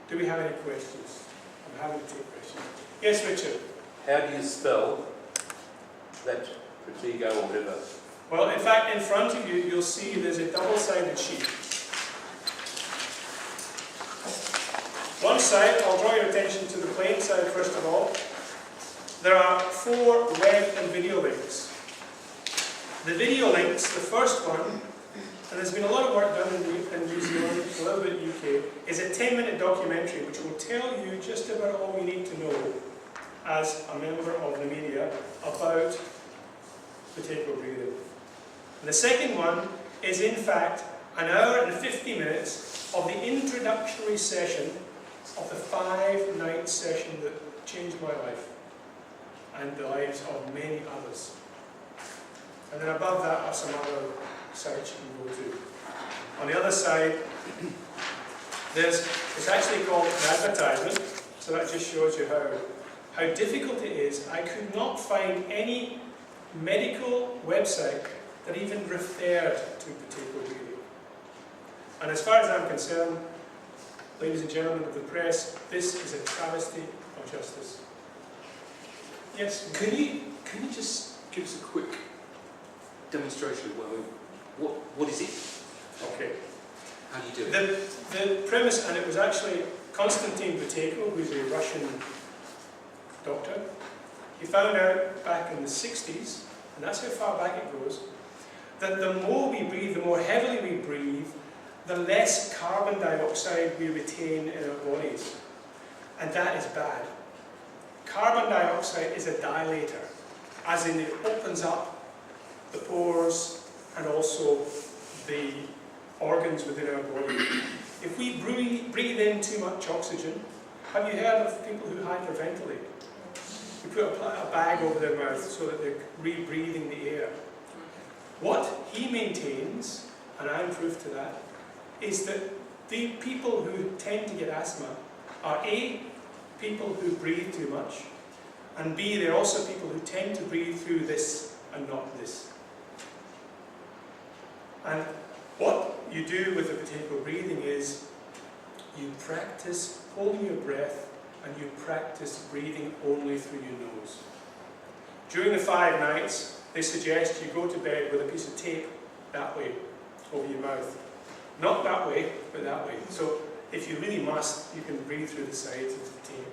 Do we have any questions? I'm happy to take questions. Yes, Richard? How do you spell that Protego or whatever? Well, in fact, in front of you, you'll see there's a double-sided sheet. One side, I'll draw your attention to the plain side first of all. There are 4 web and video links. The video links, the first one, and there's been a lot of work done in New Zealand, a little bit in the UK, is a 10-minute documentary which will tell you just about all you need to know as a member of the media about potato breathing. And the second one is in fact an hour and 50 minutes of the introductory session of the 5-night session that changed my life and the lives of many others. And then above that are some other sites you can go to. On the other side, it's actually called an advertisement, so that just shows you how difficult it is. I could not find any medical website that even referred to potato breathing. And as far as I'm concerned, ladies and gentlemen of the press, this is a travesty of justice. Yes? Can you just give us a quick demonstration of what is it? Okay. How do you do it? The premise, and it was actually Konstantin Buteyko, who's a Russian doctor. He found out back in the 60s, and that's how far back it goes, that the more we breathe, the more heavily we breathe, the less carbon dioxide we retain in our bodies. And that is bad. Carbon dioxide is a dilator, as in it opens up the pores and also the organs within our body. If we breathe in too much oxygen, have you heard of people who hyperventilate? You put a bag over their mouth so that they're rebreathing the air. What he maintains, and I'm proof to that, is that the people who tend to get asthma are A, people who breathe too much, and B, they're also people who tend to breathe through this and not this. And what you do with the potato breathing is you practice holding your breath and you practice breathing only through your nose. During the 5 nights, they suggest you go to bed with a piece of tape that way over your mouth. Not that way, but that way. So if you really must, you can breathe through the sides of the tape.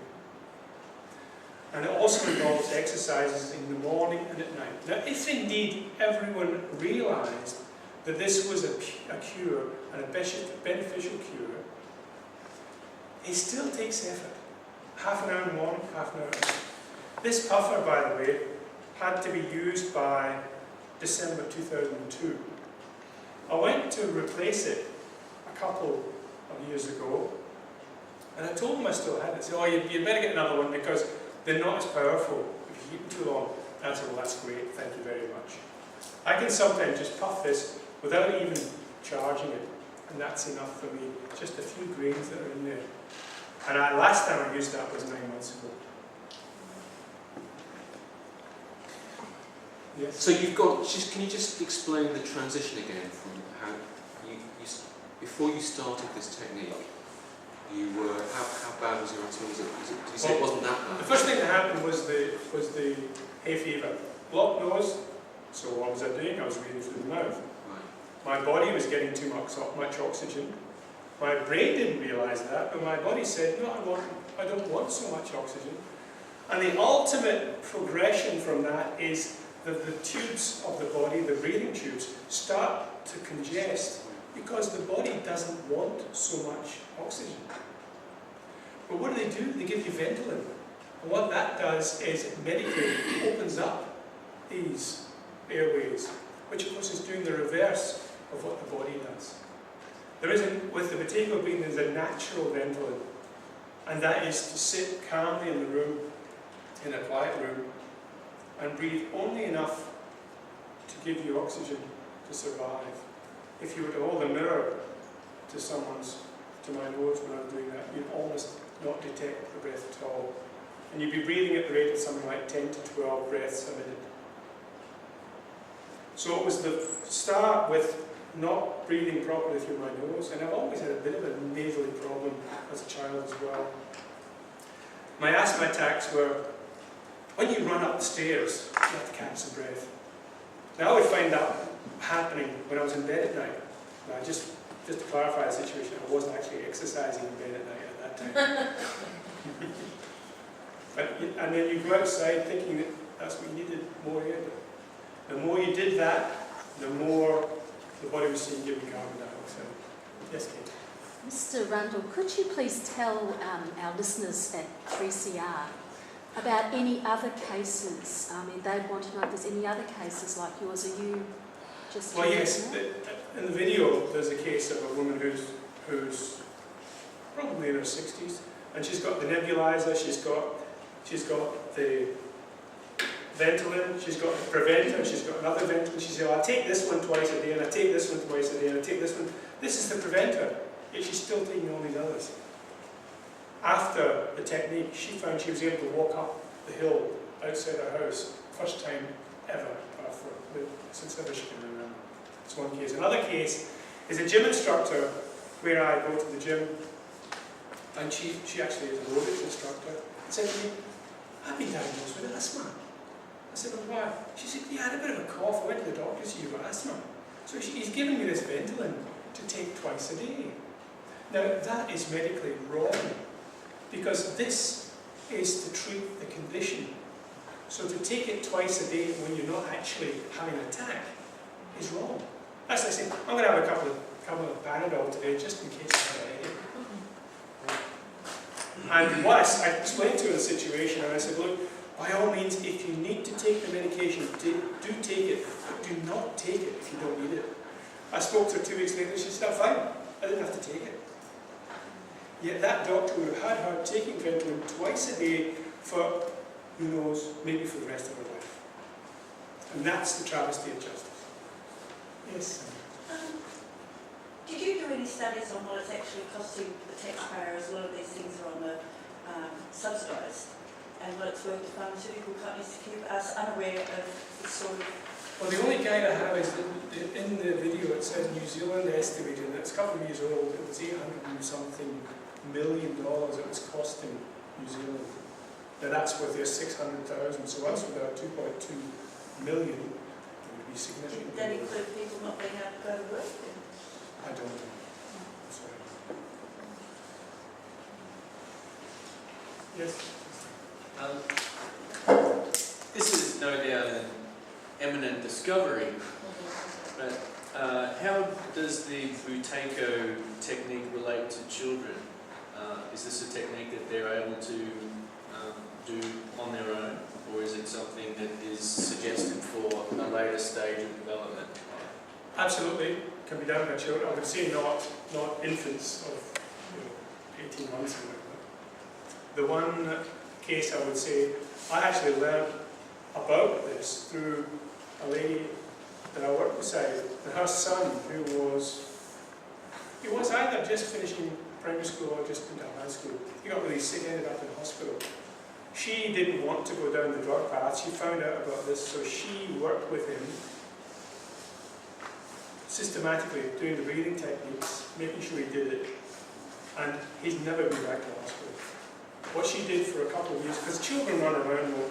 And it also involves exercises in the morning and at night. Now, if indeed everyone realised that this was a cure, and a beneficial cure, it still takes effort. Half an hour in the morning, half an hour at night. This puffer, by the way, had to be used by December 2002. I went to replace it a couple of years ago, and I told them I still had it. They said, oh, you'd better get another one because they're not as powerful if you keep them too long. And I said, well, that's great, thank you very much. I can sometimes just puff this without even charging it, and that's enough for me. Just a few grains that are in there. And last time I used that was 9 months ago. Yes. So you've got, can you just explain the transition again from how you before you started this technique, you were, how bad was your asthma? Did you say it wasn't that bad? The first thing that happened was the hay fever. Blocked nose, so what was I doing? I was breathing through the mouth. My body was getting too much oxygen. My brain didn't realise that, but my body said, no, I don't want so much oxygen. And the ultimate progression from that is that the tubes of the body, the breathing tubes, start to congest because the body doesn't want so much oxygen. But what do? They give you Ventolin. And what that does is medically opens up these airways, which of course is doing the reverse of what the body does. There isn't, with the potato breathing, there's a natural Ventolin, and that is to sit calmly in the room, in a quiet room, and breathe only enough to give you oxygen to survive. If you were to hold a mirror to my nose when I'm doing that, you'd almost not detect the breath at all. And you'd be breathing at the rate of something like 10 to 12 breaths a minute. So it was the start with not breathing properly through my nose, and I've always had a bit of a nasally problem as a child as well. My asthma attacks were, when you run up the stairs, you have to catch some breath. Now I would find that happening when I was in bed at night. Now, just to clarify the situation, I wasn't actually exercising in bed at night at that time. And then you go outside thinking that that's what you needed, more air. But the more you did that, the more the body was seeing giving carbon dioxide. Yes, Kate? Mr. Rundle, could you please tell our listeners at 3CR about any other cases? I mean, they'd want to know if there's any other cases like yours. Are you just... Well, yes. In the video, there's a case of a woman who's probably in her 60s, and she's got the nebulizer, she's got the Ventolin, she's got the preventer, she's got another Ventolin. She said, I take this one twice a day, and I take this one twice a day, and I take this one. This is the preventer, yet she's still taking all these others. After the technique, she found she was able to walk up the hill outside her house, first time ever, since ever she can remember. It's one case. Another case is a gym instructor where I go to the gym, and she actually is an aerobics instructor, said to me, I've been diagnosed with asthma. I said, well, why? She said, yeah, I had a bit of a cough. I went to the doctor, so you've got asthma. So he's given me this Ventolin to take twice a day. Now, that is medically wrong, because this is to treat the condition. So to take it twice a day when you're not actually having an attack is wrong. That's like saying, I'm going to have a couple of Panadol today just in case I have a headache. And what I explained to her the situation, and I said, look, by all means, if you need to take the medication, do take it, but do not take it if you don't need it. I spoke to her 2 weeks later, she said, I'm fine, I didn't have to take it. Yet that doctor would have had her taking Ventolin twice a day for, who knows, maybe for the rest of her life. And that's the travesty of justice. Yes? Did you do any studies on what it's actually costing the taxpayer, as a lot of these things are on the subsidised, and what it's worth to pharmaceutical companies to keep us unaware of this sort of... Well, the only guide I have is that in the video it says New Zealand estimated, and it's a couple of years old, it was $800 and something million it was costing New Zealand. Now that's with their 600,000, so that's with our 2.2 million. It would be significant. Did that include people not being able to go to work? I don't know. Sorry. Yes? This is no doubt an eminent discovery, but how does the Buteyko technique relate to children? Is this a technique that they're able to do on their own, or is it something that is suggested for a later stage of development? Absolutely, can be done by children. I would say not infants of 18 months or whatever. The one case I would say, I actually learned about this through a lady that I worked beside, and her son, he was either just finishing primary school or just into high school. He got really sick, ended up in hospital. She didn't want to go down the drug path. She found out about this, so she worked with him systematically, doing the breathing techniques, making sure he did it, and he's never been back to hospital. What she did for a couple of years, because children run around more,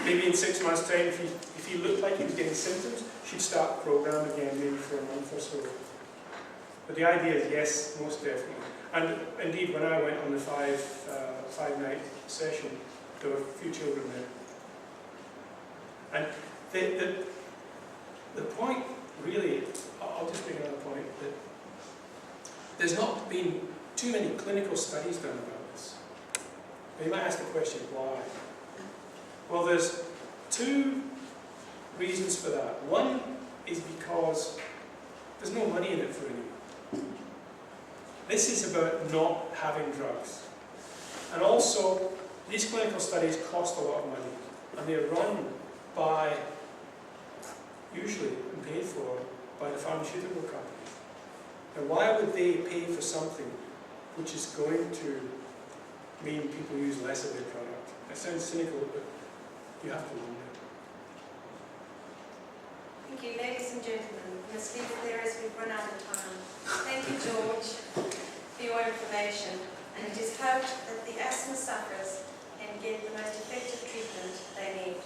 maybe in 6 months' time, if he looked like he was getting symptoms, she'd start the program again, maybe for a month or so. But the idea is yes, most definitely. And indeed, when I went on the five-night session, there were a few children there. And the point, really, I'll just make another point, that there's not been too many clinical studies done about this. Now you might ask the question, why? Well, there's two reasons for that. One is because there's no money in it for anyone. This is about not having drugs. And also, these clinical studies cost a lot of money, and they're run by, usually, and paid for by the pharmaceutical companies. Now, why would they pay for something which is going to mean people use less of their product? It sounds cynical, but you have to wonder. Thank you, ladies and gentlemen. We must leave it there as we've run out of time. Thank you, George, for your information. And it is hoped that the asthma sufferers get the most effective treatment they need.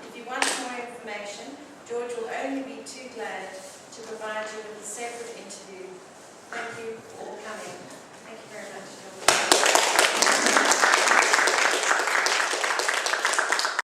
If you want more information, George will only be too glad to provide you with a separate interview. Thank you for all